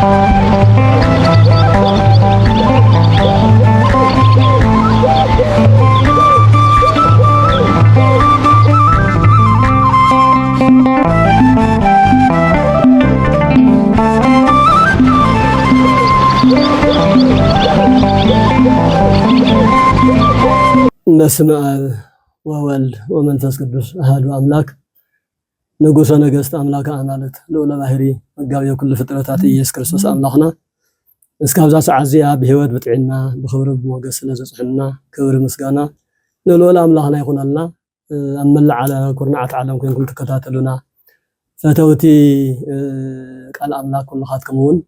በስመ አብ ወወልድ ወመንፈስ ቅዱስ አሐዱ አምላክ ንጉሠ ነገሥት አምላከ አማልክት ልዑለ ባሕሪ መጋቢ ኩሉ ፍጥረታት ኢየሱስ ክርስቶስ አምላኽና እስካብዛ ሰዓት እዚኣ ብህይወት ብጥዕና ብኽብሪ ብሞገስ ስለዘፅሕና ክብሪ ምስጋና ንልዑል አምላኽና ይኹነልና። ኣብ መላእ ኩርናዓት ዓለም ኮይንኩም ትከታተሉና ፈተውቲ ቃል አምላክ ኩልኻትኩም እውን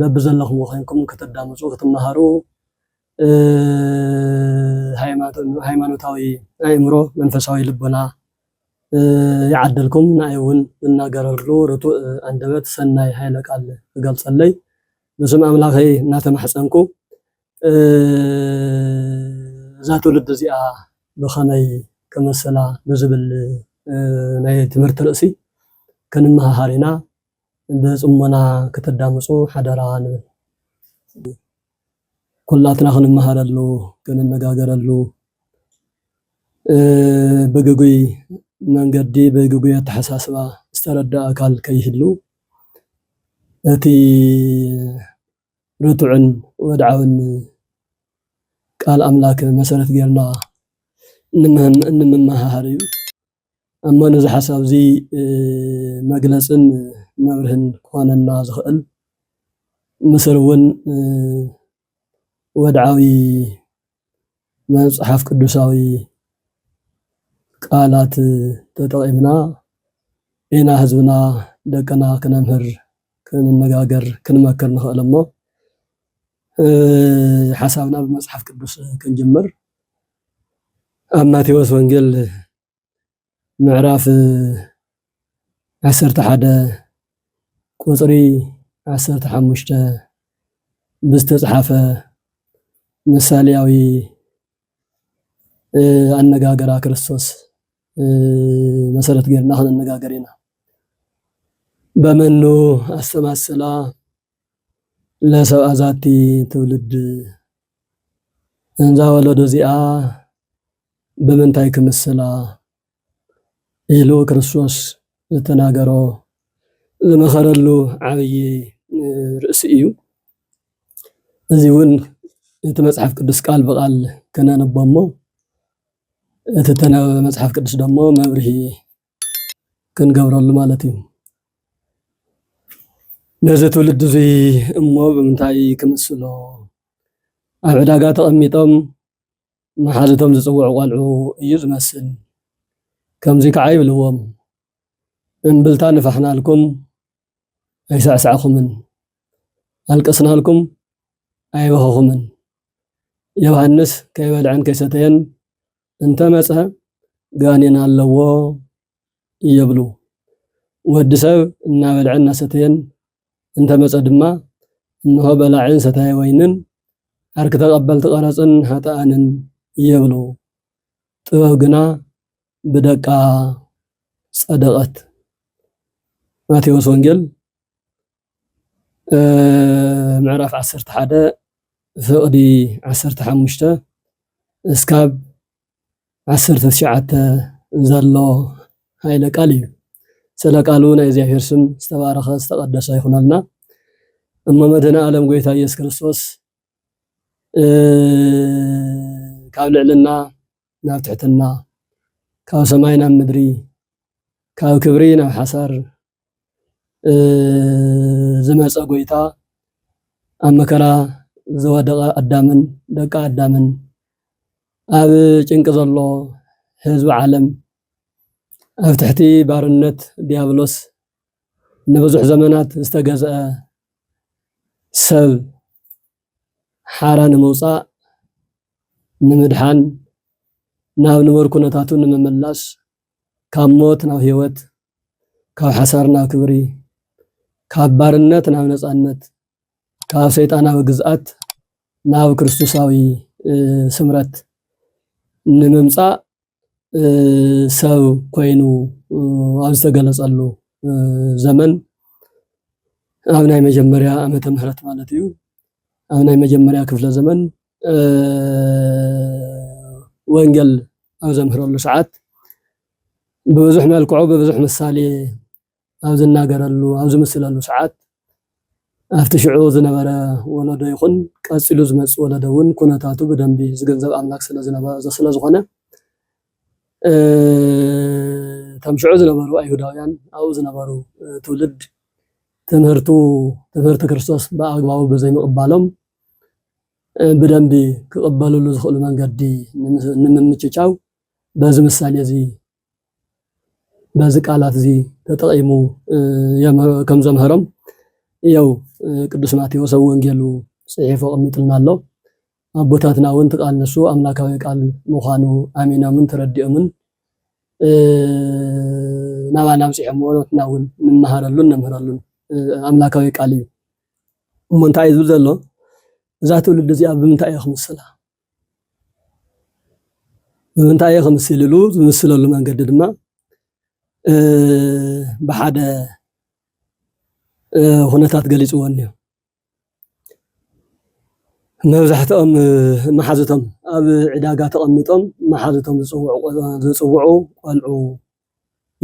በብዘለኹም ኮይንኩም ክትዳምፁ ክትመሃሩ ሃይማኖታዊ አእምሮ መንፈሳዊ ልቦና يعدلكم نايون نناغرلو رتو አንደበት ሰናይ ኃይለ ቃል ገልጸለይ በስመ አምላክ እናተማሕፀንኩ ዛቱ ልድ እዚኣ በኸመይ ከመሰላ በዝብል ናይ ትምህርት ርእሲ ከንመሃሪና በጽሞና ከተዳምጹ ሓደራ ንብል ኩላትና ክንመሃረሉ ክንነጋገረሉ በገጉይ መንገዲ በገጉይ ተሐሳስባ استرد አካል ከይህሉ እቲ ርቱዕን ወድዓውን ቃል አምላክ መሰረት ጌርና እንመሃር እዩ እሞ ነዚ ሓሳብ እዚ መግለጽን መብርህን ኮነና ዝኽእል ምስርውን ወድዓዊ መጽሐፍ ቅዱሳዊ ቃላት ተጠቂምና ኢና ህዝብና ደቀና ከነምህር ከነነጋገር ከነመከር ንኽእል እሞ ሓሳብና በመጽሐፍ ቅዱስ ክንጅምር ኣብ ማቴዎስ ወንጌል ምዕራፍ 11 ቁጽሪ 15 ብዝተጻሓፈ ምሳሌያዊ አነጋገራ ክርስቶስ መሰረት ጌርና ክንነጋገር ኢና በመኑ አስተማሰላ ለሰብአ ዛቲ ትውልድ እንዛ ወለዶ እዚኣ በምንታይ ክምስላ ኢሉ ክርስቶስ ዝተናገሮ ዝመኸረሉ ዓብይ ርእሲ እዩ። እዚ እውን እቲ መጽሐፍ ቅዱስ ቃል በቃል ከነንበሞ እቲ ተነበበ መጽሐፍ ቅዱስ ደሞ መብርሂ ክንገብረሉ ማለት እዩ። ነዚ ትውልድ እዚ እሞ ብምንታይ ክምስሎ ኣብ ዕዳጋ ተቐሚጦም መሓዝቶም ዝፅውዑ ቆልዑ እዩ ዝመስል። ከምዚ ከዓ ይብልዎም እምብልታ ንፋሕናልኩም ኣይሳዕሳዕኹምን ኣልቀስናልኩም ኣይበኸኹምን ዮሐንስ ከይበልዐን ከይሰተየን እንተመፀ ጋኔን ኣለዎ ይብሉ ወዲ ሰብ እናበልዐን እናሰተየን እንተመፀ ድማ እንሆ በላዕን ሰታይ ወይንን ዓርክ ተቐበልቲ ቀረፅን ሃጣንን ይብሉ ጥበብ ግና ብደቃ ጸደቐት። ማቴዎስ ወንጌል ምዕራፍ 11 ፍቕዲ 15 እስካብ 19 ዘሎ ኃይለ ቃል እዩ። ስለ ቃሉ ናይ እግዚአብሔር ስም ዝተባረኸ ዝተቀደሰ ይኹነልና። እሞ መድኃኔ ዓለም ጌታ ኢየሱስ ክርስቶስ ካብ ልዕልና ናብ ትሕትና ካብ ሰማይ ናብ ምድሪ ካብ ክብሪ ናብ ሓሳር ዝመፀ ጎይታ ኣብ መከራ ዝወደቐ ኣዳምን ደቃ ኣዳምን ኣብ ጭንቂ ዘሎ ህዝቢ ዓለም ኣብ ትሕቲ ባርነት ዲያብሎስ ንብዙሕ ዘመናት ዝተገዝአ ሰብ ሓራ ንምውፃእ ንምድሓን ናብ ነበሩ ኩነታቱ ንምምላስ ካብ ሞት ናብ ህይወት ካብ ሓሳር ናብ ክብሪ ካብ ባርነት ናብ ነፃነት ካብ ሰይጣናዊ ግዝኣት ናብ ክርስቶሳዊ ስምረት ንምምፃእ ሰብ ኮይኑ ኣብ ዝተገለጸሉ ዘመን أبناء مجمريا أمة مهرت مالتيو أبناء مجمريا كفل زمن وانجل أو زمهر له ساعات بوزح مالكعوب بوزح مسالي أو زناقر له أو زمسل له ساعات أفتشعو زنبرا ولدو يخون كاسلو زمس ولدون كونتاتو بدنبي زغنزب أملاك سلازغونه تمشعو زنبرو أيهوداويان أو زنبرو تولد تمهرت ክርስቶስ በአግባቡ በዘይ መቀበሎም በደንብ ከቀበሉሉ ዝኽሉ መንገዲ ንምምጭጫው በዚህ ምሳሌ እዚ በዚህ ቃላት እዚ ተጠቂሙ ከም ዘምሃሮም ያው ቅዱስ ማቴዎስ ወንጌሉ ጽሒፎ ቀምጥልና ኣሎ አቦታትና ወንት ቃል ነሱ አምላካዊ ቃል መዃኑ አሚናምን ተረዲኦምን ናባናም ጽሕሞ ወትናውን ንመሃረሉን ነምህረሉን أملاكوي قالي ومن تعيز بزلو ذات ولد زي بمنتاي خمسلا بمنتاي خمسللو مسللو መንገድ ድማ بحد ሁነታት ገሊጽዎን እዩ መብዛሕትኦም መሓዝቶም ኣብ ዕዳጋ ተቐሚጦም መሓዝቶም ዝጽውዑ ቆልዑ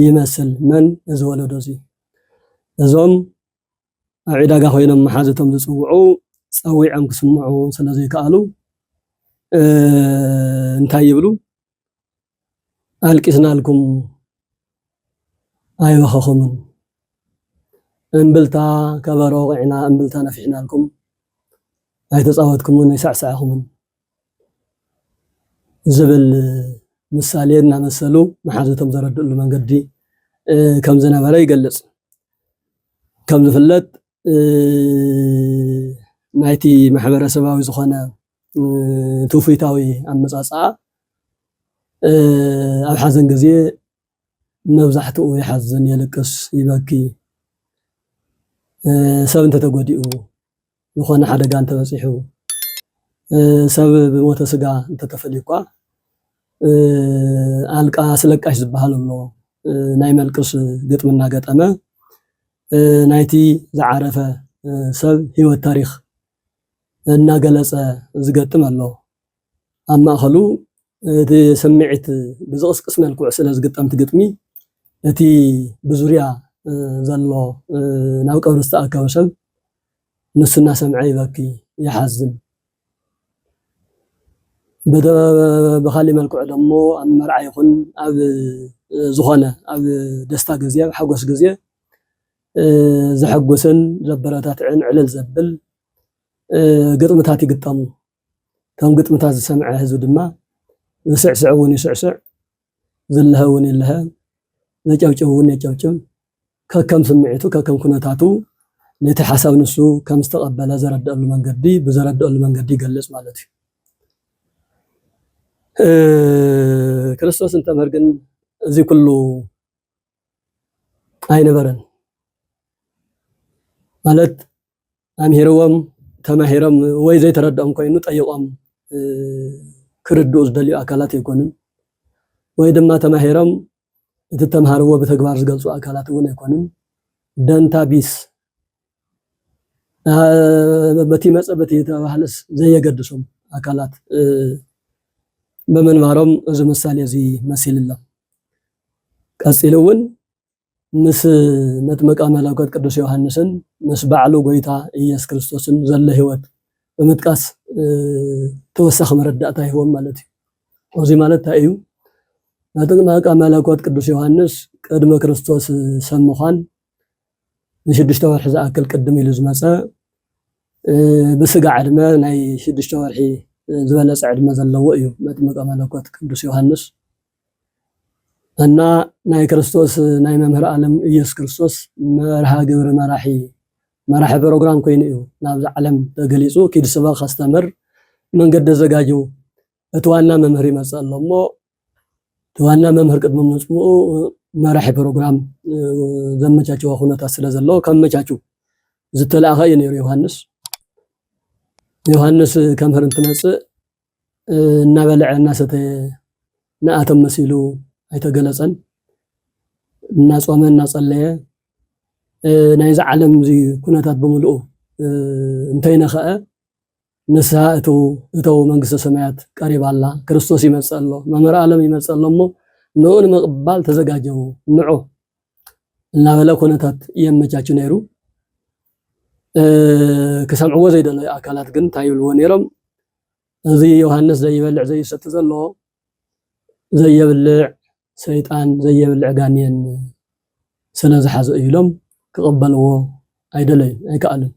ይመስል መን ዝወለዶ እዚ እዞም ኣብ ዕዳጋ ኮይኖም መሓዝቶም ዝጽውዑ ጸዊዖም ክስምዑ ስለዘይ ከኣሉ እንታይ ይብሉ አልቂስናልኩም ኣይወኸኹምን እንብልታ ከበሮ ቂዕና እንብልታ ነፊሕናልኩም ኣይተጻወትኩምን ይሳዕሳዕኹምን ዝብል ምሳሌ እናመሰሉ መሓዝቶም ዘረድእሉ መንገዲ ከም ዝነበረ ይገልጽ كم زفلت نايتي محبرة سباوي زخانة توفيتاوي أمزعصع أب حزن قزي نبزحتو يحزن يلقس يبكي سبب انت تقوديو زخانة حدا قان تبسيحو سبب موت سقا انت تفليقوا ألقى سلقاش زبهالو الله نايم القس قط منا قط أما نايتي زعرفة سب هو التاريخ الناقلس زقتم الله أما خلو سمعت بزغس قسم الكوع سلا زقتم تقتمي التي بزوريا زلو ناوك أورستاء كوشب نص الناس سمعي باكي يحزن بدا بخالي مالكوع دمو أما رعيقن أب زخانة أب دستا قزية حقوس قزية زحقوسن زبراتات علل زبل قطمتات يقطمو كم قطمتات سمع هزو دما يسعسعون يسعسع زلهون لها زجوجون يجوجم كم سمعتو كم كنتاتو نتحسب نسو كم استقبل زرد المنقدي بزرد المنقدي قلص مالتي ክርስቶስ እንተመርግን እዚ ኩሉ ኣይነበረን ማለት ኣምሂሮም ተማሂሮም ወይ ዘይተረድኦም ኮይኑ ጠይቆም ክርድኡ ዝደልዩ ኣካላት ይኮኑን ወይ ድማ ተማሂሮም እቲ ተማሃርዎ በተግባር ዝገልጹ ኣካላት እውን ኣይኮኑን ደንታ ቢስ በቲ መጸበት የተባህለስ ዘየገድሶም ኣካላት በመንባሮም እዚ ምሳሌ እዚ መሲልሎም ቀጽሉውን ምስ መጥምቀ መለኮት ቅዱስ ዮሐንስን ምስ ባዕሉ ጎይታ ኢየሱስ ክርስቶስን ዘለ ህይወት በመጥቃስ ተወሳኺ መረዳእታ ይህቦም ማለት እዩ። እዚ ማለት እዩ መጥምቀ መለኮት ቅዱስ ዮሐንስ ቅድመ ክርስቶስ ሰብ ምዃን ንሽዱሽተ ወርሒ ዝኣክል ቅድም ኢሉ ዝመፀ ብስጋ ዕድመ ናይ ሽዱሽተ ወርሒ ዝበለፀ ዕድመ ዘለዎ እዩ መጥምቀ መለኮት ቅዱስ ዮሐንስ እና ናይ ክርስቶስ ናይ መምህር ዓለም ኢየሱስ ክርስቶስ መርሃ ግብሪ መራሒ ፕሮግራም ኮይኑ እዩ ናብዚ ዓለም ተገሊጹ ኪድ ሰበኽ ከስተምር መንገዲ ዘጋጁ እቲ ዋና መምህር ይመጽእ ኣሎ እሞ እቲ ዋና መምህር ቅድሚ ምጽኡ መራሒ ፕሮግራም ዘመቻቸው ኩነታት ስለ ዘሎ ከመቻቹ ዝተላኸ እዩ ነይሩ ዮሐንስ ከምህር እንትመጽእ እናበልዐ እናሰተየ ንኣቶም መሲሉ ኣይተገለጸን እናጾመ እናጸለየ نايز عالم زي كنتات بملؤه انتينا خاء نسها اتو منقص سمايات قريب الله كريستوس يمص الله ممر عالم يمص الله مو نون مقبال تزغاجو نعو እና በለ ኮነታት የመቻቹ ነሩ ከሰምዕዎ ዘይደለ አካላት ግን ታይብልዎ ነሮም እዚ ዮሐንስ ዘይበልዕ ዘይሰጥ ዘሎ ዘይብልዕ ሰይጣን ዘይብልዕ ጋንየን ስለዝሓዘ ኢሎም ክቅበልዎ አይደለይ አይካአልን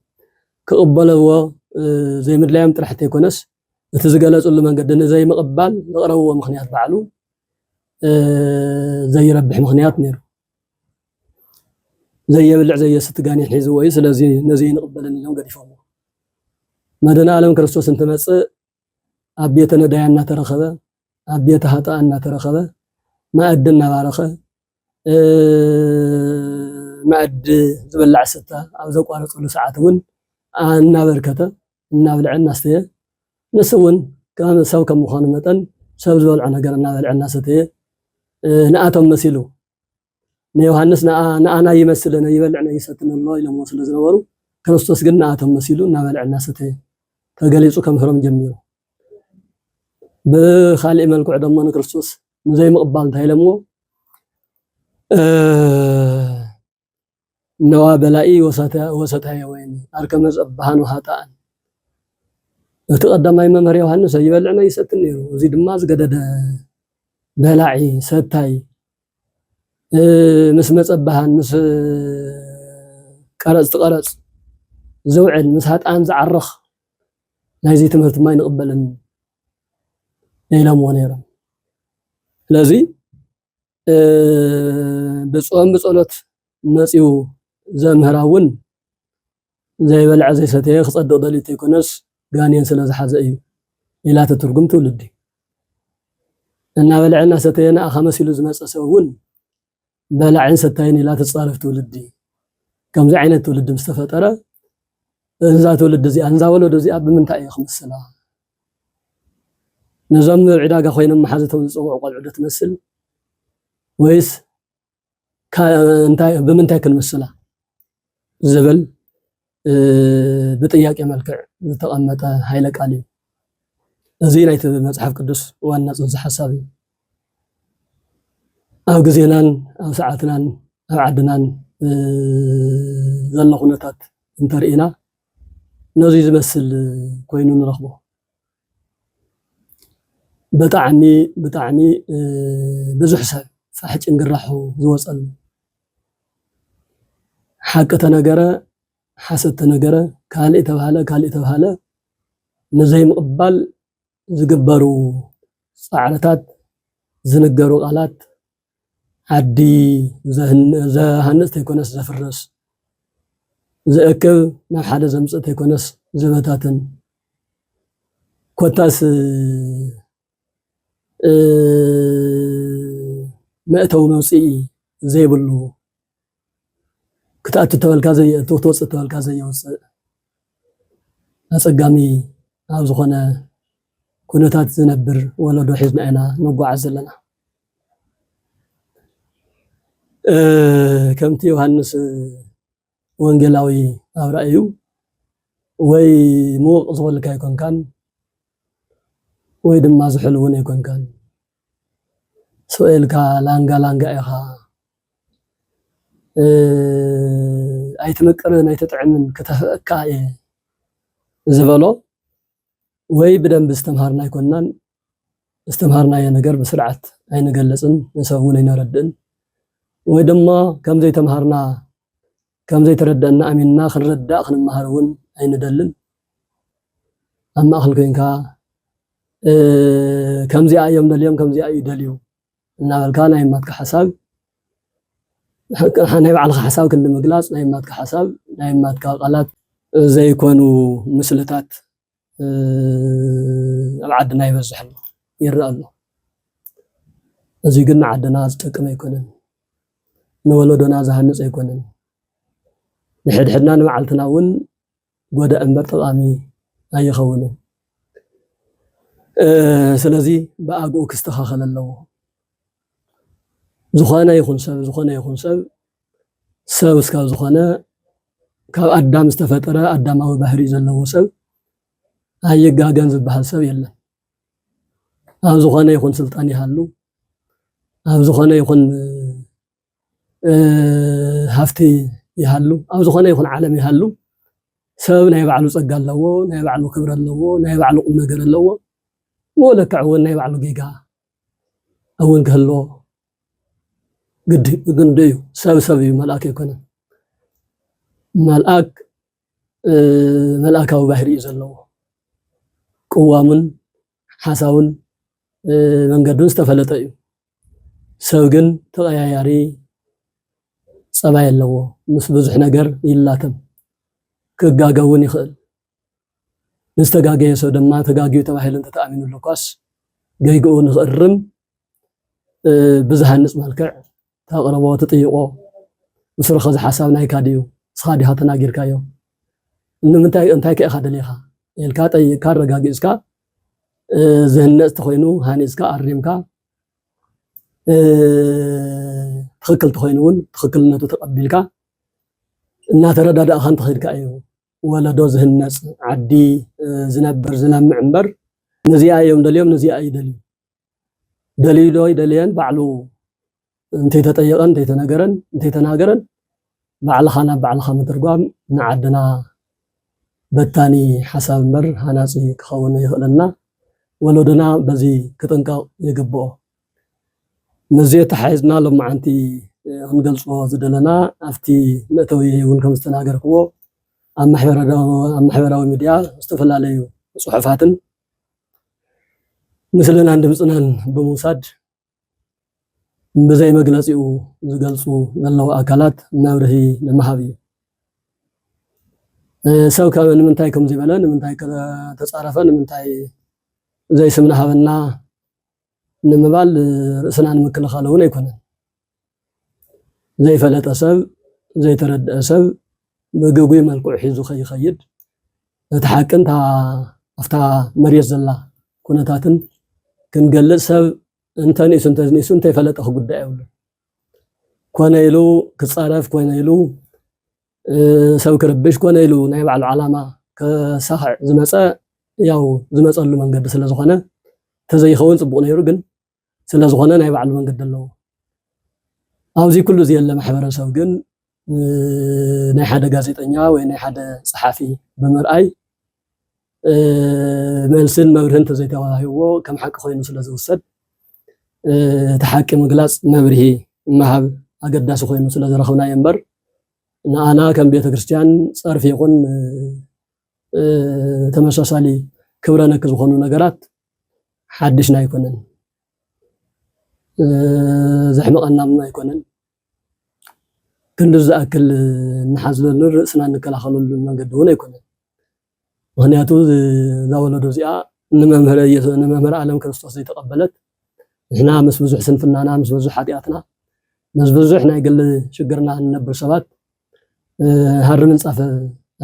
ክቅበልዎ ዘይምድላዮም ጥራሕተ ይኮነስ እቲ ዝገለጹሉ መንገዲ ነዘይ መቅባል ዝቀረብዎ ምክንያት ባዕሉ ዘይረብሕ ምክንያት ነሩ زي يبلع زي ستغاني حيز وي سلازي نزي نقبلن اليوم قد يفهموا مدنا عالم كريستوس انت مص ابيتنا دايانا ترخبه ابيت هطانا ترخبه ما ادنا بارخه ما اد زبلع سته او زقارصلو ساعتون انا بركته እና ብልዕና ስተየ ንስውን ከም ሰው ከም ምዃኑ መጠን ሰብ ዝበልዕ ነገር እና ብልዕና ስተየ ንኣቶም መሲሉ ዮሐንስ ናአና ይመስለና ይበልዕና ይሰጥነሎ ኢሎም ወስለ ዝነበሩ ክርስቶስ ግን ናአቶም መሲሉ እና በልዕና ሰተየ ተገሊጹ ከምሕሮም ጀሚሩ በኻልእ መልክዕ ደሞ ክርስቶስ ንዘይ ምቅባል ታይለምዎ ነዋ በላኢ ወሰታየ ወይን አርከመ ጸባሃን ወሃጣን ተቀዳማይ መምህር ዮሐንስ ይበልዕና ይሰጥን ነሩ እዚ ድማ ዝገደደ በላዒ ሰታይ مس مصبحان مس قرص زوعل مس هطان زعرخ نايزي تمرت ما ينقبلن إلهم ونيرا لذي بصوم بصلوت مصيو زمهراون زي بلع زي ستيه خصدق دليت يكونس غانين سلا زحاز ايو الى تترجم تولدي ان بلعنا ستينا خمس يلو زمصسون بلعن ستاين لا تصارف تولدي كم زي عينت تولد مستفطره انزا تولد زي انزا ولد زي اب من تاي خمسلا نظام عداغا خوينم محازته صوق قلعده تمثل ويس انتاي بمنتاي كنمسلا زبل بطياقي ملكع تقمط ኃይለ ቃል እዚ ናይ መጽሐፍ ቅዱስ ዋና ጽንሰ ሐሳብ أو جزينان أو ساعتنان أو عدنان ظل خناتات انترئنا نزيز مثل كوينون رخبو بطعمي بزحسة فحج انقرحو زوصل حقة نقرة حسد نقرة كالي تبهالة نزي مقبال زقبرو صعرتات زنقرو قالات عدي زهنس تيكونس زفرس زأكل ما حدا زمص تيكونس زبتاتن كوتاس مأتو موصي زي بلو كتأت تولكا زي توتوص تولكا زي يوص أصقامي أو زخنا كونتات زنبر ولا دو حزن أنا نقعز لنا كمت يوحنس وانجلاوي أو رأيو وي مو زول كا يكون كان وي دم زحلون يكون كان سؤال كا لانغا إخا أي تمكرن أي تتعمن كتفكا زبالو وي بدن بستمهارنا يكونن استمهارنا يا نجر بسرعة أي نجلسن نسوون ينردن ويدما كم زي تمهرنا كم زي تردنا أميننا خنرداء خنمهرون أي ندلن أما أخل كينكا كم زي أيام دليوم كم زي أي دليو إننا كان نايمات كحساب حنايب على حساب كن مقلاص نايمات كحساب نايمات كقلات زي يكونوا مسلتات أبعدنا يبزح الله يرأى الله زي قلنا عدنا استقم يكونن نولدنا زهنص يكونن نحد حدنا نمعلتنا ون غدا انبر طقامي ايخون سلازي باغو كستخاخل الله زخانه يخون سب ሰብ እስካብ ዝኾነ ካብ ኣዳም ዝተፈጠረ ኣዳማዊ ባህሪ ዘለዎ ሰብ ኣይጋገን ዝበሃል ሰብ የለን ኣብ ዝኾነ ይኹን ስልጣን ይሃሉ ኣብ ዝኾነ ይኹን ሃፍቲ ይሃሉ ኣብ ዝኾነ ይኹን ዓለም ይሃሉ ሰብ ናይ ባዕሉ ጸጋ ኣለዎ ናይ ባዕሉ ክብሪ ኣለዎ ናይ ባዕሉ ቁም ነገር ኣለዎ ወለክዕ እውን ናይ ባዕሉ ጌጋ እውን ክህልዎ ግድ እዩ ሰብ እዩ መልአክ ኣይኮነን መልአክ መልአካዊ ባህሪ እዩ ዘለዎ ቅዋምን ሓሳውን መንገዱን ዝተፈለጠ እዩ ሰብ ግን ተቀያያሪ ጸባይ ኣለዎ ምስ ብዙሕ ነገር ይላተም ክጋገውን ይኽእል ንስተጋገየ ሰብ ድማ ተጋጊዩ ተባሂሉ ተኣሚኑሉ ኳስ ገይግኡ ንኽእርም ብዝሃንጽ መልክዕ ተቕርቦ ተጥይቆ ምስረኸ ዝሓሳብ ናይ ካድዩ ስኻዲኻ ተናጊርካዮ እንታይ ከኢኻ ደሊኻ ኢልካ ጠይቅካ ረጋጊጽካ ዝህነጽ ተኾይኑ ሃኒጽካ ኣሪምካ ትኽክል ተኾይኑ እውን ትኽክልነቱ ተቐቢልካ እናተረዳዳእኻ እንትኸድካ እዩ ወለዶ ዝህነጽ ዓዲ ዝነብር ዝለምዕ እምበር ነዚኣ እዮም ደልዮም ነዚኣ ይደልዩ ደሊሎ ይደልየን ባዕሉ እንተይተጠየቐን እንተይተነገረን እንተይተናገረን ባዕልኻ ናብ ባዕልኻ ምትርጓም ንዓድና በታኒ ሓሳብ እምበር ሃናጺ ክኸውን ይኽእለና ወለዶና በዚ ክጥንቀቕ ይግብኦ ነዚ ተሓይዝና ሎማዓንቲ ክንገልጾ ዝደለና ኣብቲ መእተዊ እውን ከም ዝተናገርክዎ ኣብ ማሕበራዊ ሚድያ ዝተፈላለዩ ጽሑፋትን ምስልናን ድምጽናን ብምውሳድ ብዘይ መግለጺኡ ዝገልጹ ዘለዉ ኣካላት መብርሂ ንምሃብ እዩ ሰብ ካብ ንምንታይ ከም ዝበለ ንምንታይ ተጻረፈ ንምንታይ ዘይስምና ሃበና ንምባል ርእስና ንምክልኻል እውን ኣይኮነን ዘይፈለጠ ሰብ ዘይተረድአ ሰብ ብግጉይ መልክዑ ሒዙ ከይኸይድ እቲ ሓቅን ኣፍታ መሬት ዘላ ኩነታትን ክንገልጽ ሰብ እንተኒሱ እንተይፈለጠ ጉዳይ የብሉ ኮነ ኢሉ ክጻረፍ ኮነ ኢሉ ሰብ ክርብሽ ኮነ ኢሉ ናይ ባዕሉ ዓላማ ከሳኽዕ ዝመፀ ያው ዝመፀሉ መንገዲ ስለ ዝኾነ ተዘይኸውን ጽቡቕ ነይሩ ግን ስለ ዝኾነ ናይ ባዕሉ መንገዲ ኣለዎ ኣብዚ ኩሉ ዝየለ ማሕበረሰብ ግን ናይ ሓደ ጋዜጠኛ ወይ ናይ ሓደ ጸሓፊ ብምርኣይ መልስን መብርህን ተዘይተዋሂብዎ ከም ሓቂ ኮይኑ ስለ ዝውሰድ ተሓቂ ምግላጽ መብርሂ መሃብ ኣገዳሲ ኮይኑ ስለ ዝረኽብናዮ እምበር ንኣና ከም ቤተ ክርስቲያን ጸርፊ ይኹን ተመሳሳሊ ክብረ ነክ ዝኾኑ ነገራት ሓድሽና ኣይኮነን ዘሕመቐና ኣይኮነን ክንዲ ዝኣክል ንሓዝለሉ ርእስና ንከላኸለሉ መንገዲ እውን ኣይኮነን ምክንያቱ ዛወለዶ እዚኣ ንመምህር ዓለም ክርስቶስ ዘይተቐበለት ንሕና ምስ ብዙሕ ስንፍናና ምስ ብዙሕ ሓጢኣትና ምስ ብዙሕ ናይ ግሊ ሽግርና ንነብር ሰባት ሃሪ ምንጻፍ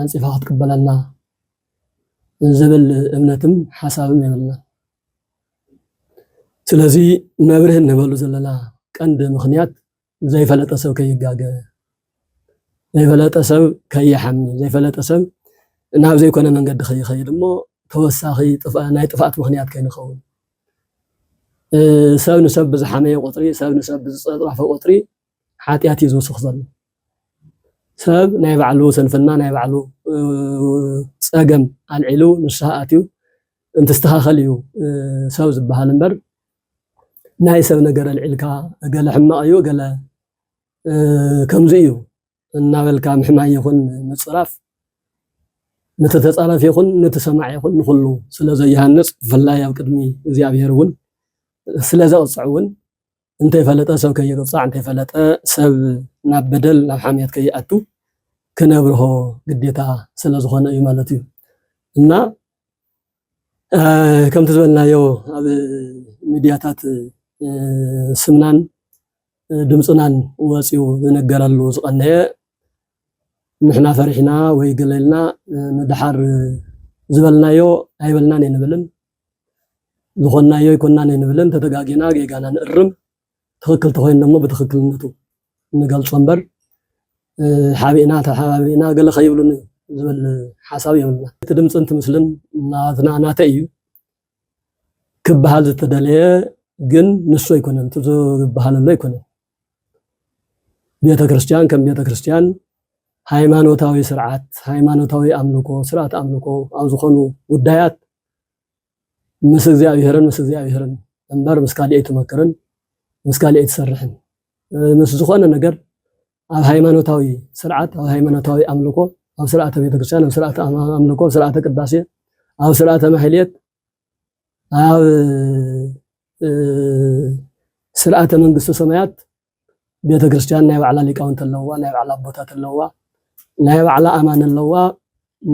ኣንጺፋ ክትቅበለና ዝብል እምነትም ሓሳብም የብልና ስለዚ መብርህ እንበሉ ዘለና ቀንዲ ምክንያት ዘይፈለጠ ሰብ ከይጋገ ዘይፈለጠ ሰብ ከይሓሚ ዘይፈለጠ ሰብ ናብ ዘይኮነ መንገዲ ከይኸይድ እሞ ተወሳኺ ናይ ጥፍኣት ምክንያት ከይንኸውን ሰብ ንሰብ ብዝሓመየ ቁፅሪ ሰብ ንሰብ ብዝፀራፈ ቁፅሪ ሓጢኣት እዩ ዝውስኽ ዘሎ ሰብ ናይ ባዕሉ ስንፍና ናይ ባዕሉ ፀገም ኣልዒሉ ንስሓ ኣትዩ እንትስተኻኸል እዩ ሰብ ዝበሃል እምበር ናይ ሰብ ነገር ኣልዒልካ ገለ ሕማቕ እዩ ገለ ከምዚ እዩ እናበልካ ምሕማይ ይኹን ምፅራፍ ነቲ ተፃራፊ ይኹን ነቲ ሰማዕ ይኹን ንኩሉ ስለ ዘይሃንፅ ብፍላይ ኣብ ቅድሚ እግዚኣብሔር እውን ስለ ዘቕፅዕ እውን እንተይፈለጠ ሰብ ከይቅፃዕ እንተይፈለጠ ሰብ ናብ በደል ናብ ሓምየት ከይኣቱ ክነብርሆ ግዴታ ስለ ዝኾነ እዩ ማለት እዩ እና ከምቲ ዝበልናዮ ኣብ ሚድያታት ስምናን ድምፅናን ወፂኡ ዝነገረሉ ዝቐነየ ንሕና ፈሪሕና ወይ ገለልና ንድሓር ዝበልናዮ ኣይበልናን የንብልን ዝኾናዮ ይኮናን የንብልን ተተጋጊና ጌጋና ንእርም ትኽክል ተኾይኑ ደሞ ብትኽክልነቱ ንገልጾ እምበር حابينا تحابينا قال خيبلون زبل حساب يمنا تدمص انت مسلم ناتنا تايو كبحال زتدليه ግን ንሱ አይኮነን ተዞ በኋላ ላይ አይኮነን ቤተክርስቲያን ቤተክርስቲያን ሃይማኖታዊ ስርዓት ሃይማኖታዊ አምልኮ ስርዓት አምልኮ አውዝኾኑ ጉዳያት ምስ እግዚአብሔርን እንበር መስካሊ አይተመከረን መስካሊ አይተሰርሕን ምስ ዝኾነ ነገር ኣብ ሃይማኖታዊ ስርዓት ኣብ ሃይማኖታዊ አምልኮ ኣብ ስርዓተ ቤተክርስቲያን ኣብ ስርዓተ አምልኮ ስርዓተ ቅዳሴ ኣብ ስርዓተ ማህሌት ኣብ ስርዓተ መንግስተ ሰማያት ቤተክርስቲያን ናይ ባዕላ ሊቃውንት ኣለዋ ናይ ባዕላ ቦታት ኣለዋ ናይ ባዕላ ኣማን ኣለዋ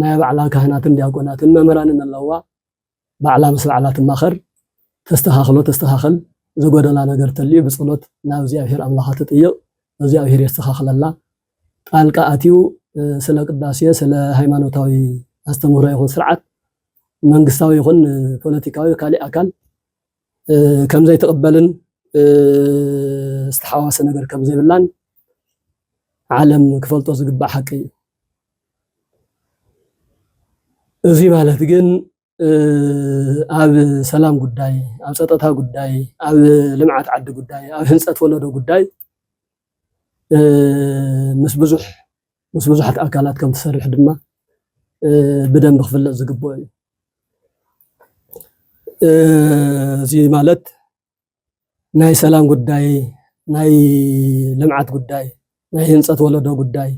ናይ ባዕላ ካህናትን ዲያቆናትን መምህራንን ኣለዋ ባዕላ ምስ ባዕላ ትማኸር ተስተኻኽል ዝጎደላ ነገር ተልዩ ብጸሎት ናብ እግዚአብሔር ኣምላኽ ትጥይቕ እግዚአብሔር ይስተኻኽለላ ጣልቃ ኣትዩ ስለ ቅዳሴ ስለ ሃይማኖታዊ አስተምህሮ ይኹን ስርዓት መንግስታዊ ይኹን ፖለቲካዊ ካሊ አካል ከም ዘይተቀበልን استحواس ነገር ከም ዘይብላን ዓለም ክፈልጦ ዝግባእ ሓቂ እዚ ማለት ግን ኣብ ሰላም ጉዳይ ኣብ ጸጥታ ጉዳይ ኣብ ልምዓት ዓዲ ጉዳይ ኣብ ህንጸት ወለዶ ጉዳይ ምስ ብዙሓት ኣካላት ከም ተሰርሕ ድማ ብደንብ ክፍለጥ ዝግባእ እዩ እዚ ማለት ናይ ሰላም ጉዳይ ናይ ልምዓት ጉዳይ ናይ ህንጸት ወለዶ ጉዳይ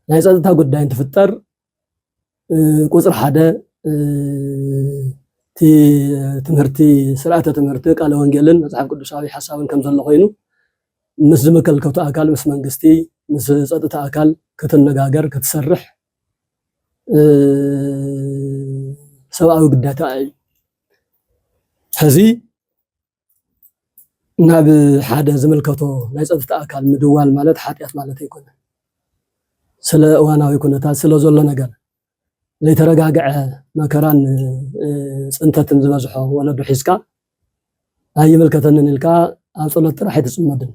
ናይ ጸጥታ ጉዳይ እንትፍጠር ቁጽር ሓደ ትምህርቲ ስርዓተ ትምህርቲ ቃለ ወንጌልን መጽሓፍ ቅዱሳዊ ሐሳብን ከም ዘሎ ኮይኑ ምስ ዝመከልከቱ አካል ምስ መንግስቲ ምስ ጸጥታ አካል ከተነጋገር ከተሰርሕ ሰብአዊ ግዴታ እዩ ሕዚ ናብ ሓደ ዝምልከቶ ናይ ጸጥታ አካል ምድዋል ማለት ሓጢያት ማለት ኣይኮነን ስለ እዋናዊ ኩነታት ስለ ዘሎ ነገር ዘይተረጋግዐ መከራን ጽንተትን ዝበዝሖ ወለዶ ሒዝካ ኣይምልከተንን ኢልካ ኣብ ጸሎት ጥራሕ ኣይትጽመድን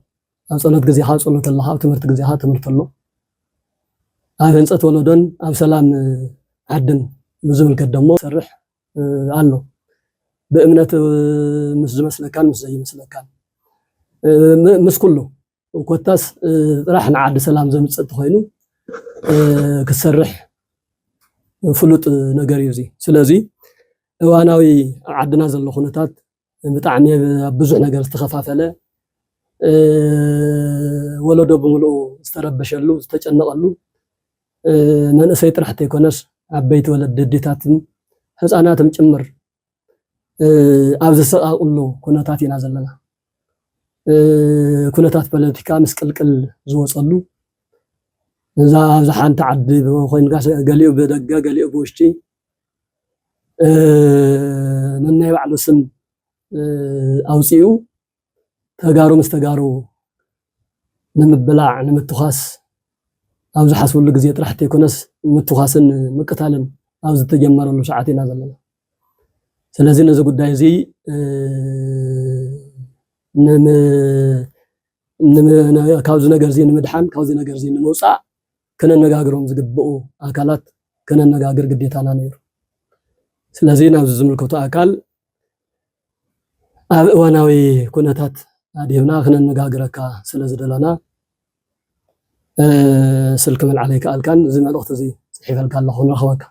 ኣብ ጸሎት ግዜኻ ጸሎት ኣለኻ ኣብ ትምህርቲ ግዜኻ ትምህርቲ ኣሎ ኣብ ህንጸት ወለዶን ኣብ ሰላም ዓድን ብዝምልከት ደሞ ሰርሕ ኣሎ بأمنة مسلكان مس زي مسلكان مس كله وكتاس راح نعد سلام زي متصد خوينو كسرح فلوت ነገር እዩ እዚ ስለዚ እዋናዊ ዓድና ዘሎ ኩነታት ብጣዕሚ ብዙሕ ነገር ዝተኸፋፈለ ወለዶ ብምሉኡ ዝተረበሸሉ ዝተጨነቀሉ መንእሰይ ጥራሕ ተይኮነስ ዓበይቲ ወለድ ደዴታትን ህፃናትም ጭምር ኣብ ዝሰቃቅሉ ኩነታት ኢና ዘለና ኩነታት ፖለቲካ ምስቅልቅል ዝወፀሉ እዛ ኣብዚ ሓንቲ ዓዲ ኮይንካ ገሊኡ ብደገ ገሊኡ ብውሽጢ ነናይ ባዕሉ ስም ኣውፂኡ ተጋሩ ምስ ተጋሩ ንምብላዕ ንምትኻስ ኣብ ዝሓስብሉ ግዜ ጥራሕ ተይኮነስ ምትኻስን ምቅታልን ኣብ ዝተጀመረሉ ሰዓት ኢና ዘለና ስለዚህ ነዚ ጉዳይ እዚ ካብዚ ነገር እዚ ንምድሓን ካብዚ ነገር እዚ ንምውፃእ ከነነጋግሮም ዝግብኡ ኣካላት ከነነጋግር ግዴታና ነይሩ ስለዚህ ናብዚ ዝምልከቱ ኣካል ኣብ እዋናዊ ኩነታት ኣዲብና ከነነጋግረካ ስለዝደለና ስልክ መልዓለይ ከኣልካን እዚ መልእኽቲ እዚ ፅሒፈልካ ኣለኹ ንረኽበካ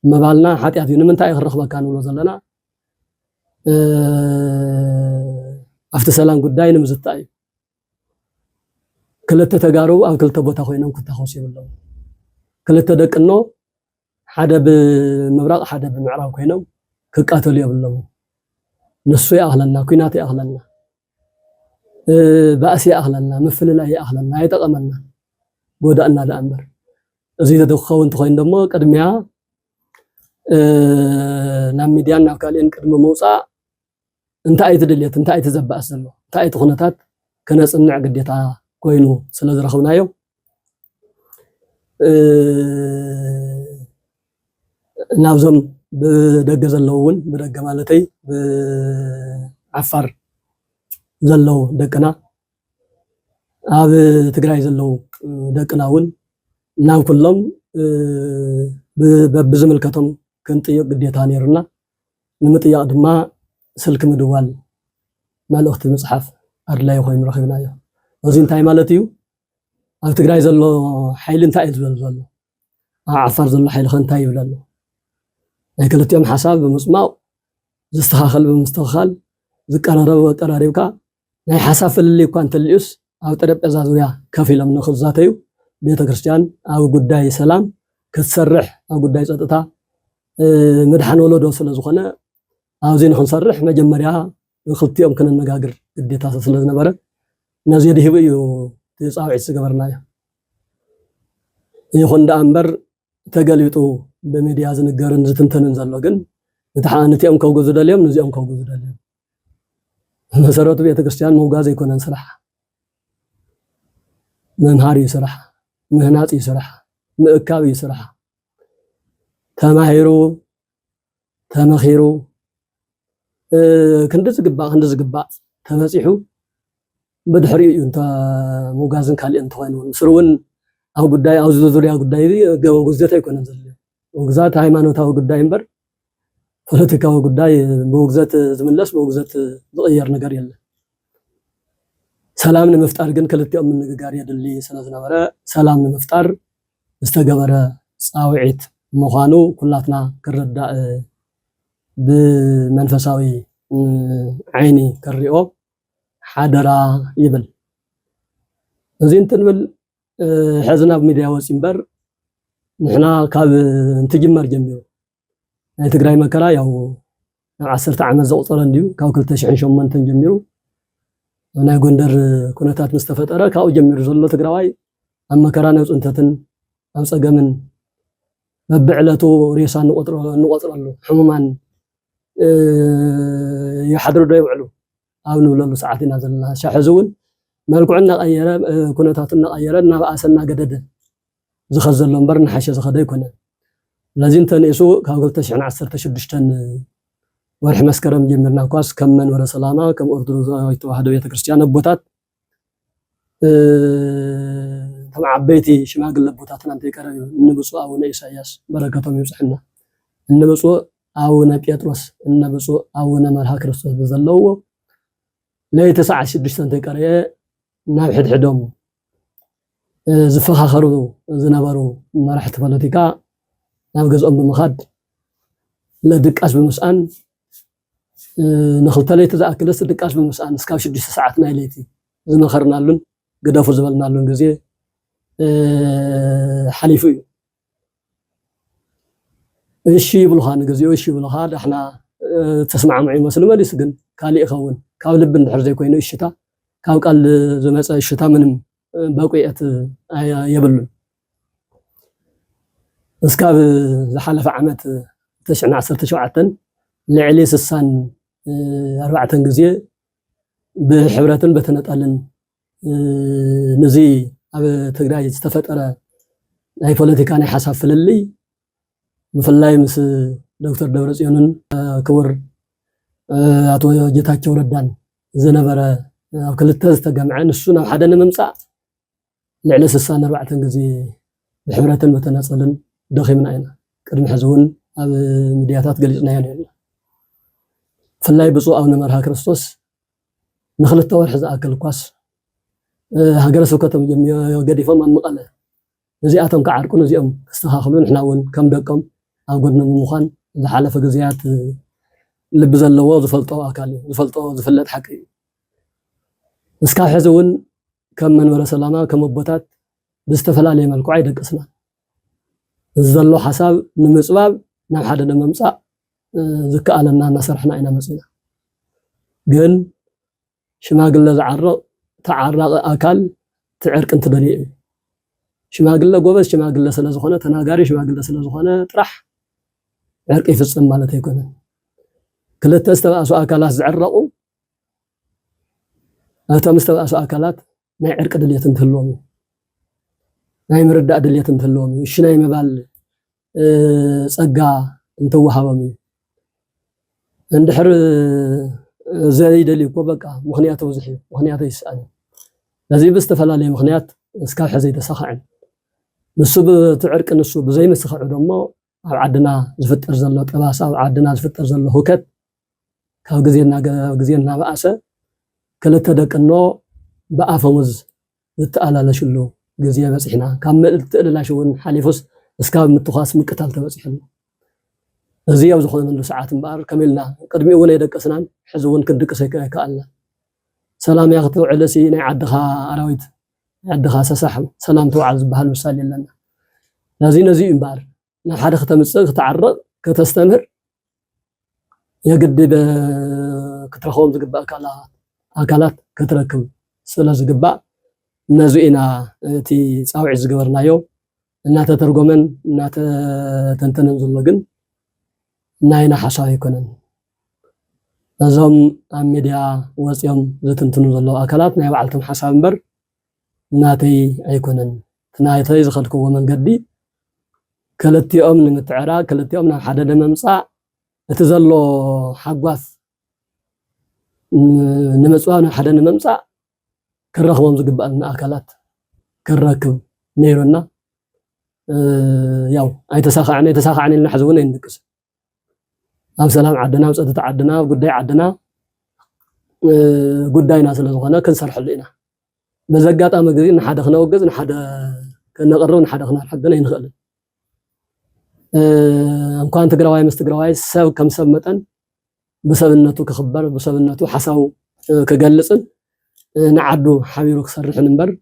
መባልና ሓጢያት እዩ ንምንታይ ክረኽበካ ንብሎ ዘለና ኣብቲ ሰላም ጉዳይ ንምዝታይ ክልተ ተጋሩ ኣብ ክልተ ቦታ ኮይኖም ክተኻሰሱ ይብሎም ክልተ ደቅኖ ሓደ ብምብራቕ ሓደ ብምዕራብ ኮይኖም ክቃተሉ ይብሎም ንሱ ያኽለና ኩናት ያኽለና ባእሲ ያኽለና ምፍልላይ ያኽለና አይጠቀመና ጎዳእና ዳእምበር እዚ ተደኸው እንተኮይን ደሞ ቅድሚያ ናብ ሚድያ ናብ ካልእን ቅድመ መውፃእ እንታይ ትድልየት እንታይ ትዘባእስ ዘሎ እንታይ ኩነታት ከነጽንዕ ግዴታ ኮይኑ ስለዝረኽብናዮ ናብዞም ብደገ ዘለውን ብደገ ማለተይ ብዓፋር ዘለው ደቅና ኣብ ትግራይ ዘለው ደቅና እውን ናብ ኩሎም ብዝምልከቶም ክንጥይቅ ግዴታ ነይሩና ንምጥያቅ ድማ ስልክ ምድዋል መልእክቲ መጽሓፍ ኣድላይ ኮይኑ ረኺብናዮ እዚ እንታይ ማለት እዩ ኣብ ትግራይ ዘሎ ሓይሊ እንታይ እዩ ዝብል ዘሎ ኣብ ዓፋር ዘሎ ሓይሊ እንታይ ይብል ኣሎ ናይ ክልቲኦም ሓሳብ ብምስማዕ ዝስተኻኸል ብምስትኽኻል ዝቀራረበ ቀራሪብካ ናይ ሓሳብ ፍልልይ እኳ እንተልዩስ ኣብ ጠረጴዛ ዙርያ ከፍ ኢሎም ንኽዛተዩ ቤተክርስትያን ኣብ ጉዳይ ሰላም ክትሰርሕ ኣብ ጉዳይ ፀጥታ ምድሓን ወለዶ ስለ ዝኾነ ኣብዚ ንኽንሰርሕ መጀመርያ ክልቲኦም ክንነጋገር ግዴታ ስለ ዝነበረ ነዚ ድሂብ እዩ ፃውዒት ዝገበርናዮ ይኹን ደኣ እምበር ተገሊጡ በሚድያ ዝንገርን ዝትንተንን ዘሎ ግን ነቲኦም ከውግዙ ደልዮም ነዚኦም ከውግዙ ደልዮም መሰረቱ ቤተክርስትያን መውጋዝ ኣይኮነን ስራሕ መምሃሪ ስራሕ ምህናፅ ስራሕ ምእካብ ስራሕ ተማሂሩ ተመኺሩ ክንዲ ዝግባእ ተበፂሑ ብድሕሪኡ እዩ እንተ መውጋዝን ካልእ እንተኾይኑ ምስሩ እውን ኣብ ጉዳይ ኣብ ዙርያ ጉዳይ ውግዘት ኣይኮነን ዘሎ ውግዛት ሃይማኖታዊ ጉዳይ እምበር ፖለቲካዊ ጉዳይ ብውግዘት ዝምለስ ብውግዘት ዝቕየር ነገር የለን ሰላም ንምፍጣር ግን ክልቲኦም ምንግጋር የድሊ ስለ ዝነበረ ሰላም ንምፍጣር ዝተገበረ ፃውዒት ምዃኑ ኩላትና ክርዳእ ብመንፈሳዊ ዓይኒ ክሪኦ ሓደራ ይብል እዚ እንትንብል ሕዚ ናብ ሚድያ ወፂ እምበር ንሕና ካብ እንትጅመር ጀሚሩ ናይ ትግራይ መከራ ያው ናብ 10 ዓመት ዘቁፀረ እንድዩ ካብ 2008 ጀሚሩ ናይ ጎንደር ኩነታት ምስ ተፈጠረ ካብኡ ጀሚሩ ዘሎ ትግራዋይ ኣብ መከራ ናብ ፅንተትን ኣብ ፀገምን በብዕለቱ ሬሳ ንቆፅረሉ ሕሙማን ይሓድሩ ዶ ይውዕሉ ኣብ ንብለሉ ሰዓት ኢና ዘለና ሕዚ እውን መልክዑ እናቐየረ ኩነታቱ እናቐየረ እናበኣሰና ገደደ ዝኸድ ዘሎ እምበር ንሓሸ ዝኸደ ኣይኮነን ለዚ እንተንእሱ ካብ 2016 ወርሒ መስከረም ጀሚርና ኳስ ከም መንበረ ሰላማ ከም ኦርቶዶክሳዊት ተዋህዶ ቤተክርስትያን ኣቦታት ተም ዓበይቲ ሽማግለ ኣቦታትና እንተይቀረዩ እንብፁዕ ኣቡነ ኢሳያስ በረከቶም ይብፅሕና እንብፁዕ ኣቡነ ጴጥሮስ እንብፁዕ ኣቡነ መርሃ ክርስቶስ ብዘለውዎ ለይቲ ሰዓት 6 እንተይቀረየ ናብ ሕድሕዶም ዝፈኻኸሩ ዝነበሩ መራሕቲ ፖለቲካ ናብ ገዝኦም ብምኻድ ለድቃስ ብምስኣን ንኽልተ ለይቲ ዝኣክልስ ድቃስ ብምስኣን እስካብ 6 ሰዓት ናይ ለይቲ ዝመኸርናሉን ግደፉ ዝበልናሉን ግዜ ሓሊፉ እዩ እሺ ይብሉኻ ንግዚኡ እሺ ይብሉኻ ዳሕና ተስማዕምዑ ይመስሉ መሊስ ግን ካልእ ይኸውን ካብ ልቢ እንድሕር ዘይኮይኑ እሽታ ካብ ቃል ዝመፀ እሽታ ምንም በቁየት የብሉን እስካብ ዝሓለፈ ዓመት 2017 ልዕሊ 64 ግዜ ብሕብረትን በተነጠልን ነዚ ኣብ ትግራይ ዝተፈጠረ ናይ ፖለቲካ ናይ ሓሳብ ፍልልይ ብፍላይ ምስ ዶክተር ደብረጽዮንን ክቡር ኣቶ ጌታቸው ረዳን ዝነበረ ኣብ ክልተ ዝተገምዐ ንሱ ናብ ሓደ ንምምፃእ ልዕሊ 64 ግዜ ብሕብረትን በተነፀልን ደኺምና ኢና ቅድሚ ሕዚ እውን ኣብ ሚድያታት ገሊፅናዮ ነርና ብፍላይ ብፁዕ ኣቡነ መርሃ ክርስቶስ ንኽልተ ወርሒ ዝኣክል ኳስ ሃገረ ስብከቶም ገዲፎም ኣብ መቐለ እዚኣቶም ክዓርቁን እዚኦም ክስተኻኽሉ ንሕና እውን ከም ደቆም ኣብ ጎድኖም ምዃን ዝሓለፈ ግዜያት ልቢ ዘለዎ ዝፈልጦ ኣካል እዩ ዝፈልጦ ዝፍለጥ ሓቂ እዩ እስካብ ሕዚ እውን ከም መንበረ ሰላማ ከም ኣቦታት ብዝተፈላለየ መልክዑ ኣይደቅስና ዘሎ ሓሳብ ንምፅባብ ናብ ሓደ ንምምፃእ ዝከኣለና እናሰርሕና ኢና መፂና ግን ሽማግለ ዝዓርቕ ተዓራቂ ኣካል ትዕርቅ እንትደልየ እዩ ሽማግለ ጎበዝ ሽማግለ ስለ ዝኾነ ተናጋሪ ሽማግለ ስለ ዝኾነ ጥራሕ ዕርቂ ይፍፅም ማለት ኣይኮነን ክልተ ዝተባእሱ ኣካላት ዝዕረቑ እቶም ዝተባእሱ ኣካላት ናይ ዕርቂ ድልየት እንትህልዎም እዩ ናይ ምርዳእ ድልየት እንትህልዎም እዩ እሺ ናይ ምባል ፀጋ እንትወሃቦም እዩ እንድሕር ዘይደልዩ እኮ በቃ ምክንያቱ ብዙሕ እዩ ምክንያቱ ይስኣን لذي بستفلالي مخنيات اسكاب حزي تسخعن نسو بتعرق نسو بزي مسخعو دمو عدنا زفتر زلو طباسا عدنا زفتر زلو هوكت كاو غزينا باسه كلته دقنو بافمز زتالالشلو غزيه بصحنا كم تللاشون حليفوس اسكاب متخاص مقتال تبصحنا ازياو زخون من ساعات مبار كملنا قدمي ونه يدقسنا حزون كدقسي كالنا سلام ياخذ علسي ني عدخا اراويت عدخا سسحب سلام توعز بهال مثال لنا لازم نزي مبار نا حدا ختمص تعرق كتستمر يقد كترخوم زغبا اكلات كتركب سلا زغبا نزينا تي صاوع زغبرنايو እና ተተርጎመን እና ተንተነን ዘሎ ግን ናይና ሓሳብ ይኮነን እዞም ኣብ ሚድያ ወፅዮም ዝትንትኑ ዘለዉ ኣካላት ናይ ባዕልቶም ሓሳብ እምበር ናተይ ኣይኮነን ናተይ ዝኸድክዎ መንገዲ ክልቲኦም ንምትዕራቅ ክልቲኦም ናብ ሓደ ለመምፃእ እቲ ዘሎ ሓጓፍ ንምፅዋዕ ናብ ሓደ ንምምፃእ ክረኽቦም ዝግባአና ኣካላት ክረክብ ነይሩና ያው አይተሳኻዕኒ لنا حزون يندقس ኣብ ሰላም ዓድና ኣብ ፀጥታ ዓድና ኣብ ጉዳይ ዓድና ጉዳይና ስለ ዝኾነ ክንሰርሐሉ ኢና በዘጋጣሚ ግዜ ንሓደ ክነወግዝ ንሓደ ከነቀርብ ንሓደ ክናልሐግን ኣይንኽእልን እንኳን ትግራዋይ ምስ ትግራዋይ ሰብ ከም ሰብ መጠን በሰብነቱ ክኽበር በሰብነቱ ሓሳቡ ክገልጽን ንዓዱ ሓቢሩ ክሰርሕን እምበር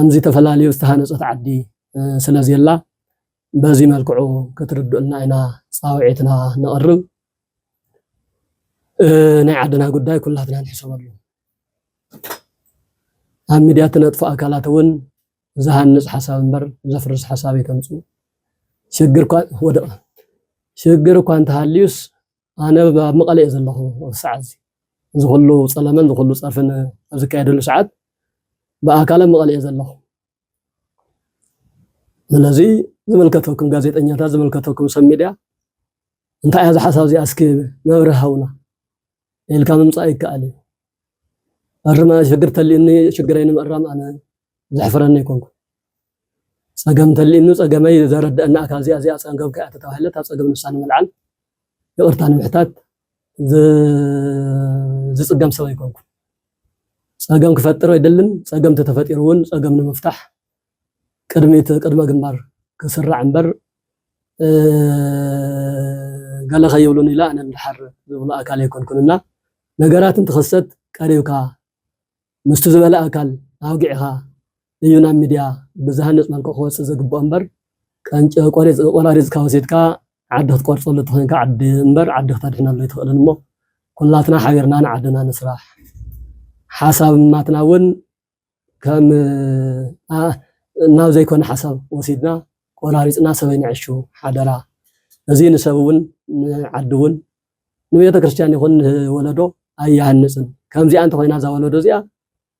ኣምዚ ተፈላለዩ ዝተሃነፀት ዓዲ ስለዚህ ላ በዚህ መልክዑ ከተረዱልና አይና ጻውዒትና ነቅርብ ናይ ዓድና ጉዳይ ኩላትና ንሕሰበሉ ኣብ ሚድያ ተነጥፉ ኣካላት እውን ዝሃንጽ ሓሳብ እምበር ዘፍርስ ሓሳብ ይተምጹ ሽግር እኳ እንተሃልዩስ ኣነ ኣብ መቐለ እየ ዘለኹ ኣብ ሰዓት ዝኩሉ ፀለመን ዝኩሉ ፀርፍን ኣብ ዝካየደሉ ሰዓት ብኣካለ መቐለ እየ ዘለኹ ስለዚህ ዝመልከተኩም ጋዜጠኛታት ዝመልከተኩም ሰብ ሚድያ እንታይ ያዝ ሓሳብ እዚ ኣስኪ መብረሃውና ኢልካ ምምፃእ ይከኣል እዩ ኣርማ ሽግር ተልእኒ ሽግረይን ምእራም ኣነ ዝሕፍረኒ ይኮንኩ ፀገም ተልእኒ ፀገመይ ዘረድአና ኣካል እዚኣ ፀገም ከኣ ተተባሂለት ኣብ ፀገም ንሳን መልዓል ይቕርታ ንምሕታት ዝፅገም ሰብ ይኮንኩ ፀገም ክፈጥር አይደልን ፀገም ተተፈጢሩ እውን ፀገም ንምፍታሕ ቅድመ ግንባር ክስራዕ እምበር ገለ ኸይብሉን ኢላ ኣነ እንድሓር ዝብሉ ኣካል ኣይኮንኩንና ነገራት እንትኽሰት ቀሪብካ ምስቲ ዝበለ ኣካል ኣውጊዕኻ እዩ ናብ ሚድያ ብዝሃንፅ መልክዑ ክወፅእ ዝግብኦ እምበር ቆራሪፅካ ወሲድካ ዓዲ ክትቆርፀሉ ትኾንካ ዓዲ እምበር ዓዲ ክተድሕነሉ ይትኽእልን እሞ ኩላትና ሓቢርና ንዓድና ንስራሕ ሓሳብ ማትና እውን ከም ናብ ዘይኮነ ሓሳብ ወሲድና ቆራሪፅና ሰበይ ንዕሹ ሓደራ እዚ ንሰብ እውን ንዓዲ እውን ንቤተ ክርስቲያን ይኹን ወለዶ ኣያሃንፅን ከምዚኣ እንተ ኮይና እዛ ወለዶ እዚኣ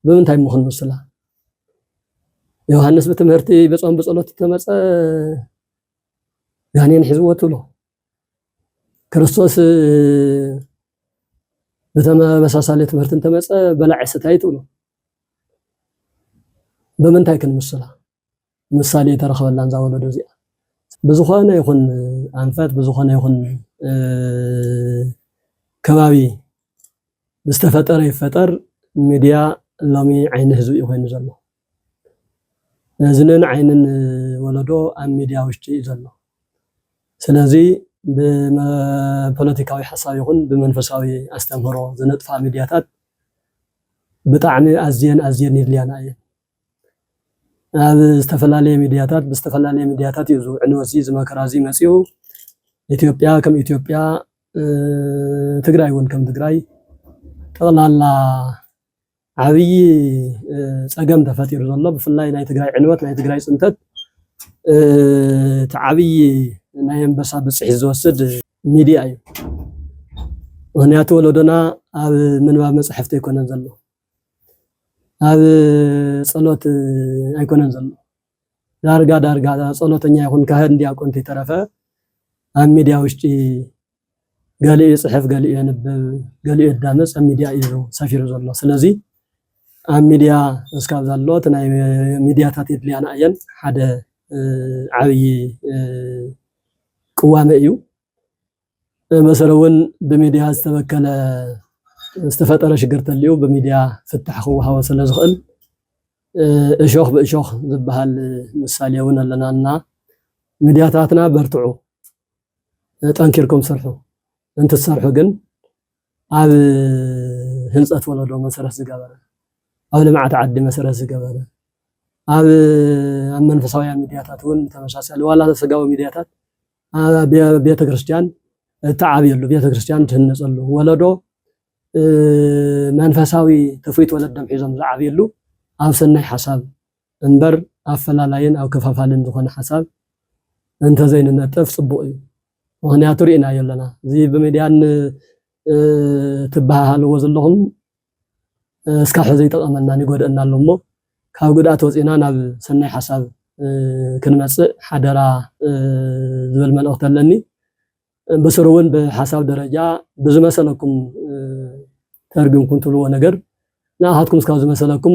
ብምንታይ ምኹን ምስላ ዮሃንስ ብትምህርቲ በጾም በጸሎት ተመፀ ጋኔን ሒዝዎ ትብሎ ክርስቶስ በተመሳሳለ ትምህርቲ ተመፀ በላዕ ስታይ ትብሎ ብምንታይ ክንምስላ ምሳሌ ተረኸበላን ዛ ወለዶ እዚኣ ብዝኾነ ይኹን ኣንፈት ብዝኾነ ይኹን ከባቢ ብዝተፈጠረ ይፈጠር ሚድያ ሎሚ ዓይኒ ህዝቢ እዩ ኮይኑ ዘሎ እዝንን ዓይንን ወለዶ ኣብ ሚድያ ውሽጢ እዩ ዘሎ ስለዚ ብፖለቲካዊ ሓሳብ ይኹን ብመንፈሳዊ ኣስተምህሮ ዝነጥፋ ሚድያታት ብጣዕሚ ኣዝየን ይድልያና እየን ኣብ ዝተፈላለዩ ሚድያታት እዩ ዝውዕንወዚ ዝመከራዚ መፂኡ ኢትዮጵያ ከም ኢትዮጵያ ትግራይ እውን ከም ትግራይ ጠቕላላ ዓብይ ፀገም ተፈጢሩ ዘሎ ብፍላይ ናይ ትግራይ ዕንወት ናይ ትግራይ ፅንተት ዓብይ ናይ ኣንበሳ ብፅሒ ዝወስድ ሚድያ እዩ ምክንያቱ ወለዶና ኣብ ምንባብ መፅሕፍቲ ኣይኮነን ዘሎ ኣብ ጸሎት ኣይኮነን ዘሎ ዳርጋ ጸሎተኛ ይኹን ካህን ዲያቆን ተረፈ ኣብ ሚድያ ውሽጢ ገሊኡ ጽሕፍ ገሊኡ የንብብ ገሊኡ ዳመጽ ኣብ ሚድያ እዩ ሰፊሩ ዘሎ ስለዚ ميديا اسكاب زالوت ناي ميديا تاتيد ليانا اين حدا عبي قوامه ايو مثلا بميديا استبكل استفطر شجرت اليو بميديا فتح خوها وصل زخل اشوخ باشوخ زبحال مثاليون لنا ميديا تاتنا برتعو طنكركم سرحو انت تسرحو جن عب هنصت ولدو مسرح زغبره او لمعت عد مسرح زغبره عب منفساويا ميدياتات ون تمشاسل ولا تسغاو ميدياتات بيت كريستيان تعاب يلو بيت كريستيان تهنصلو ولدو منفساوي تفويت ولدم حيزم زعاب يلو اب سناي حساب انبر افلالاين او كفافالن زخون حساب انت زين نطف صبو وهنا ترينا يلنا زي بميديان تبهال وزلهم اسكاح زي تقمنا نيغودنا لمو كاب غدات وصينا ناب سناي حساب كنمص حدرا زبل ملوخ تلني بسرون بحساب درجه بزمسلكم ترجمكم تلو ነገር ናሃትኩም እስካው ዝመሰለኩም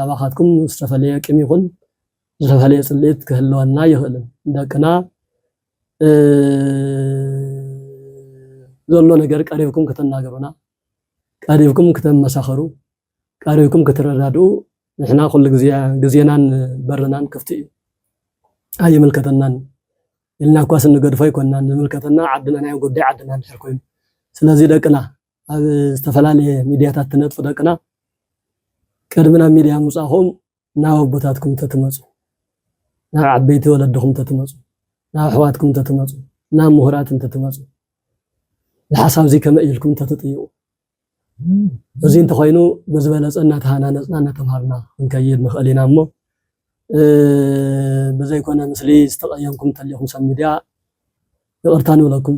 አባኻትኩም ዝተፈለየ ቅም ይኹን ዝተፈለየ ጽሌት ክህልወና ይኽእልን ደቅና ዘሎ ነገር ቀሪብኩም ከተናገሩና ቀሪብኩም ከተመሳኸሩ ቀሪብኩም ከተረዳዱ ንሕና ኩሉ ግዜናን በርናን ክፍት እዩ ኣይምልከተናን ኢልና ኳስ ንገድፎ ይኮናን ዝምልከተና ዓድና ናይ ጉዳይ ዓድና ንሕር ኮይኑ ስለዚህ ደቅና ኣብ ዝተፈላልየ ሚድያታት ትነጥፉ ደቅና ቀድምና ሚድያ ሙጻኹም ናብ ቦታትኩም ተትመጹ ናብ ዓበይቲ ወለድኹም ተትመጹ ናብ ኣሕዋትኩም ተትመጹ ናብ ምሁራትን ተትመጹ ለሐሳብ እዚ ከመ ኢልኩም ተትጥይቁ እዚ እንተ ኮይኑ በዝበለጸ እናተሃናነጽና እናተምሃርና እንከይድ ንኽእል ኢና እሞ በዘይኮነ ምስሊ ዝተቀየምኩም ተልይኹም ሰብ ሚድያ ይቅርታ ንብለኩም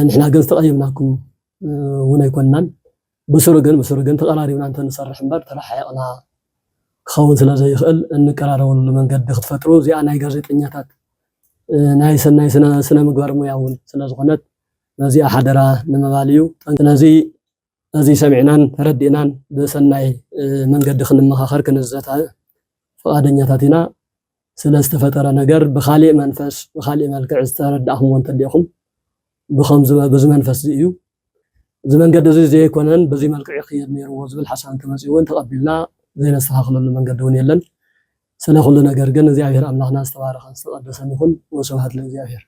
ንሕና ግን ዝተቀየምናኩም ውን ኣይኮንናን بسرقن تقرارينا انت نصرح مبر ترحيقنا خون ስለዘይኽእል እንቀራረበሉ መንገድ ክትፈጥሩ እዚ ናይ ጋዜጠኛታት ናይ ስነ ምግባር ሙያውን ስለዝኾነት ነዚ ሓደራ ንመባልዩ ስለዚ እዚ ሰሚዕናን ተረዲእናን በሰናይ መንገድ ክንመኻኸር ክንዘታ ፈቃደኛታት ኢና ስለስተፈጠረ ነገር በኻሊእ መንፈስ በኻሊእ መልክዕ ዝተረዳእኹም ወንተዲኹም ብኸምዝ በዚ መንፈስ እዩ زمن قد زي يكونن بزي ملك يخير نيرو وزبل حسن تمسيون تقبلنا زي نستخلل من قد دون يلن سنة كلنا قرقن زي عبير أملاح ناس تبارك استقدسن يكون وسوهات لزي عبير